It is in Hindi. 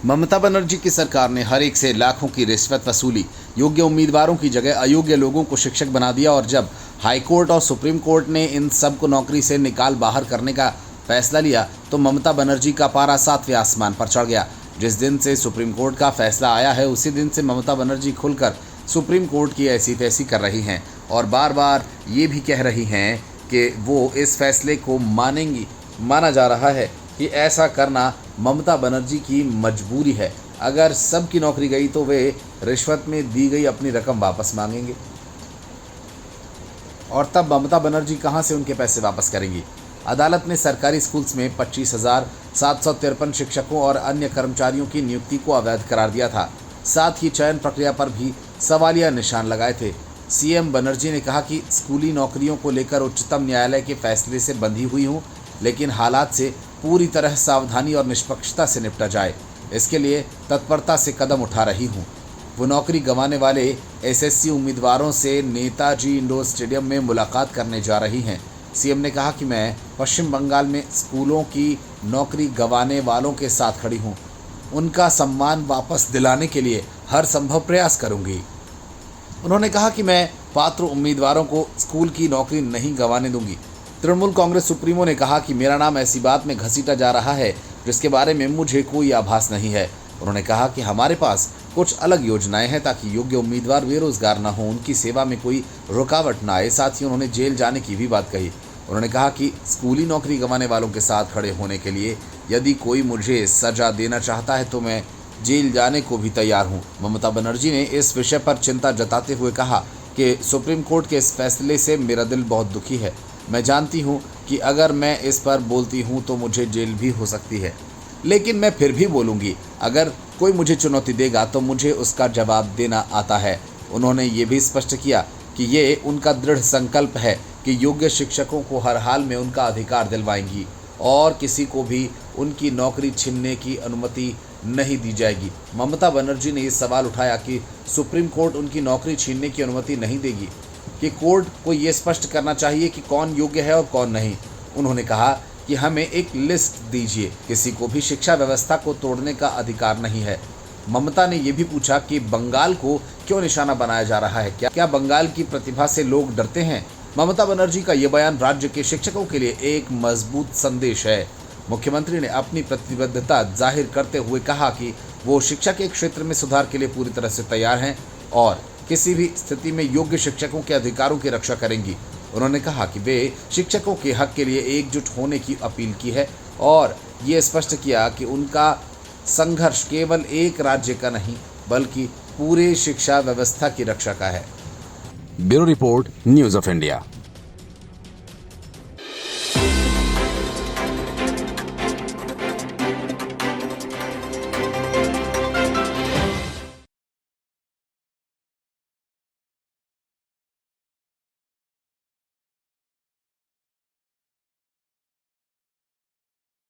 ममता बनर्जी की सरकार ने हर एक से लाखों की रिश्वत वसूली, योग्य उम्मीदवारों की जगह अयोग्य लोगों को शिक्षक बना दिया और जब हाई कोर्ट और सुप्रीम कोर्ट ने इन सब को नौकरी से निकाल बाहर करने का फैसला लिया तो ममता बनर्जी का पारा 7वें आसमान पर चढ़ गया। जिस दिन से सुप्रीम कोर्ट का फैसला आया है उसी दिन से ममता बनर्जी खुलकर सुप्रीम कोर्ट की ऐसी तैसी कर रही हैं और बार बार ये भी कह रही हैं कि वो इस फैसले को मानेंगी। माना जा रहा है कि ऐसा करना ममता बनर्जी की मजबूरी है। अगर सबकी नौकरी गई तो वे रिश्वत में दी गई अपनी रकम वापस मांगेंगे और तब ममता बनर्जी कहां से उनके पैसे वापस करेंगी। अदालत ने सरकारी स्कूल्स में 25,753 शिक्षकों और अन्य कर्मचारियों की नियुक्ति को अवैध करार दिया था। साथ ही चयन प्रक्रिया पर भी सवालिया निशान लगाए थे। सीएम बनर्जी ने कहा कि स्कूली नौकरियों को लेकर उच्चतम न्यायालय के फैसले से बंधी हुई हूं, लेकिन हालात से पूरी तरह सावधानी और निष्पक्षता से निपटा जाए, इसके लिए तत्परता से कदम उठा रही हूं। वो नौकरी गंवाने वाले एसएससी उम्मीदवारों से नेताजी इंडोर स्टेडियम में मुलाकात करने जा रही हैं। सीएम ने कहा कि मैं पश्चिम बंगाल में स्कूलों की नौकरी गंवाने वालों के साथ खड़ी हूं, उनका सम्मान वापस दिलाने के लिए हर संभव प्रयास करूंगी। उन्होंने कहा कि मैं पात्र उम्मीदवारों को स्कूल की नौकरी नहीं गंवाने दूंगी। तृणमूल कांग्रेस सुप्रीमो ने कहा कि मेरा नाम ऐसी बात में घसीटा जा रहा है जिसके बारे में मुझे कोई आभास नहीं है। उन्होंने कहा कि हमारे पास कुछ अलग योजनाएं हैं ताकि योग्य उम्मीदवार बेरोजगार न हो, उनकी सेवा में कोई रुकावट न आए। साथ ही उन्होंने जेल जाने की भी बात कही। उन्होंने कहा कि स्कूली नौकरी गंवाने वालों के साथ खड़े होने के लिए यदि कोई मुझे सजा देना चाहता है तो मैं जेल जाने को भी तैयार हूं। ममता बनर्जी ने इस विषय पर चिंता जताते हुए कहा कि सुप्रीम कोर्ट के इस फैसले से मेरा दिल बहुत दुखी है। मैं जानती हूं कि अगर मैं इस पर बोलती हूं तो मुझे जेल भी हो सकती है, लेकिन मैं फिर भी बोलूंगी। अगर कोई मुझे चुनौती देगा तो मुझे उसका जवाब देना आता है। उन्होंने ये भी स्पष्ट किया कि ये उनका दृढ़ संकल्प है कि योग्य शिक्षकों को हर हाल में उनका अधिकार दिलवाएंगी और किसी को भी उनकी नौकरी छीनने की अनुमति नहीं दी जाएगी। ममता बनर्जी ने ये सवाल उठाया कि सुप्रीम कोर्ट उनकी नौकरी छीनने की अनुमति नहीं देगी, कि कोर्ट को ये स्पष्ट करना चाहिए कि कौन योग्य है और कौन नहीं। उन्होंने कहा कि हमें एक लिस्ट दीजिए, किसी को भी शिक्षा व्यवस्था को तोड़ने का अधिकार नहीं है। ममता ने यह भी पूछा कि बंगाल को क्यों निशाना बनाया जा रहा है, क्या बंगाल की प्रतिभा से लोग डरते हैं। ममता बनर्जी का यह बयान राज्य के शिक्षकों के लिए एक मजबूत संदेश है। मुख्यमंत्री ने अपनी प्रतिबद्धता जाहिर करते हुए कहा कि वो शिक्षा के क्षेत्र में सुधार के लिए पूरी तरह से तैयार हैं और किसी भी स्थिति में योग्य शिक्षकों के अधिकारों की रक्षा करेंगी। उन्होंने कहा कि वे शिक्षकों के हक के लिए एकजुट होने की अपील की है और ये स्पष्ट किया कि उनका संघर्ष केवल एक राज्य का नहीं बल्कि पूरे शिक्षा व्यवस्था की रक्षा का है। Bureau report, news of India.